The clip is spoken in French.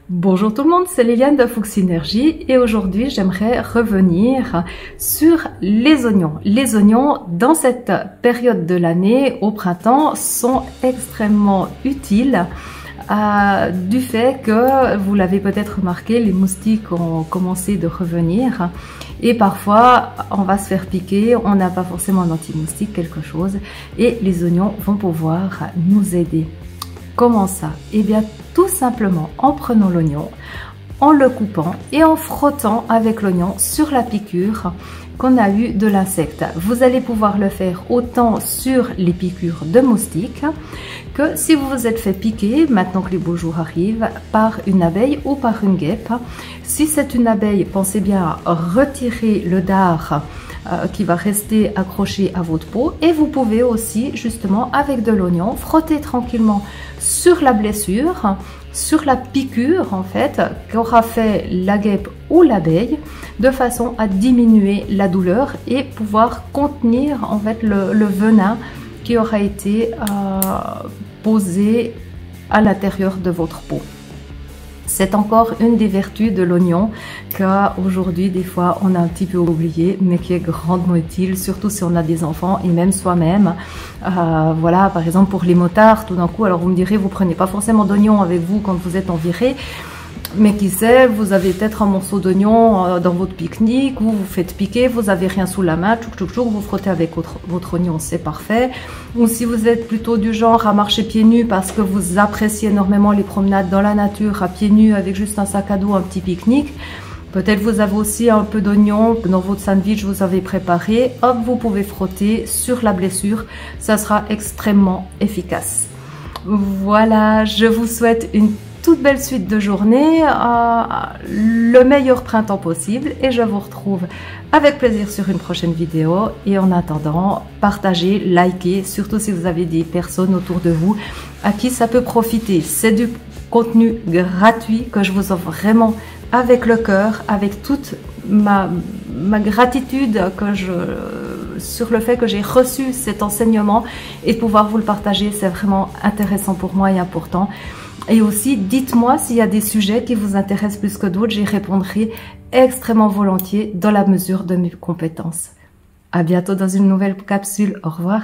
Bonjour tout le monde, c'est Liliane de Fuxsynergie et aujourd'hui j'aimerais revenir sur les oignons. Les oignons dans cette période de l'année, au printemps, sont extrêmement utiles du fait que, vous l'avez peut-être remarqué, les moustiques ont commencé de revenir et parfois on va se faire piquer, on n'a pas forcément un anti-moustique, quelque chose, et les oignons vont pouvoir nous aider. Comment ça? Eh bien, tout simplement en prenant l'oignon, en le coupant et en frottant avec l'oignon sur la piqûre qu'on a eue de l'insecte. Vous allez pouvoir le faire autant sur les piqûres de moustiques que si vous vous êtes fait piquer, maintenant que les beaux jours arrivent, par une abeille ou par une guêpe. Si c'est une abeille, pensez bien à retirer le dard qui va rester accroché à votre peau, et vous pouvez aussi justement avec de l'oignon frotter tranquillement sur la blessure, sur la piqûre en fait qu'aura fait la guêpe ou l'abeille, de façon à diminuer la douleur et pouvoir contenir en fait le venin qui aura été posé à l'intérieur de votre peau. C'est encore une des vertus de l'oignon qu'aujourd'hui, des fois, on a un petit peu oublié, mais qui est grandement utile, surtout si on a des enfants et même soi-même. Voilà, par exemple, pour les motards, tout d'un coup, alors vous me direz, vous prenez pas forcément d'oignon avec vous quand vous êtes en virée, mais qui sait, vous avez peut-être un morceau d'oignon dans votre pique-nique, vous vous faites piquer, vous avez rien sous la main, vous frottez avec votre oignon, c'est parfait. Ou si vous êtes plutôt du genre à marcher pieds nus parce que vous appréciez énormément les promenades dans la nature à pieds nus avec juste un sac à dos, un petit pique-nique, peut-être vous avez aussi un peu d'oignon dans votre sandwich, vous avez préparé, hop, vous pouvez frotter sur la blessure, ça sera extrêmement efficace. Voilà, je vous souhaite une toute belle suite de journée, le meilleur printemps possible, et je vous retrouve avec plaisir sur une prochaine vidéo. Et en attendant, partagez, likez, surtout si vous avez des personnes autour de vous à qui ça peut profiter. C'est du contenu gratuit que je vous offre vraiment avec le cœur, avec toute ma gratitude sur le fait que j'ai reçu cet enseignement, et de pouvoir vous le partager, c'est vraiment intéressant pour moi et important. Et aussi, dites-moi s'il y a des sujets qui vous intéressent plus que d'autres, j'y répondrai extrêmement volontiers dans la mesure de mes compétences. À bientôt dans une nouvelle capsule. Au revoir.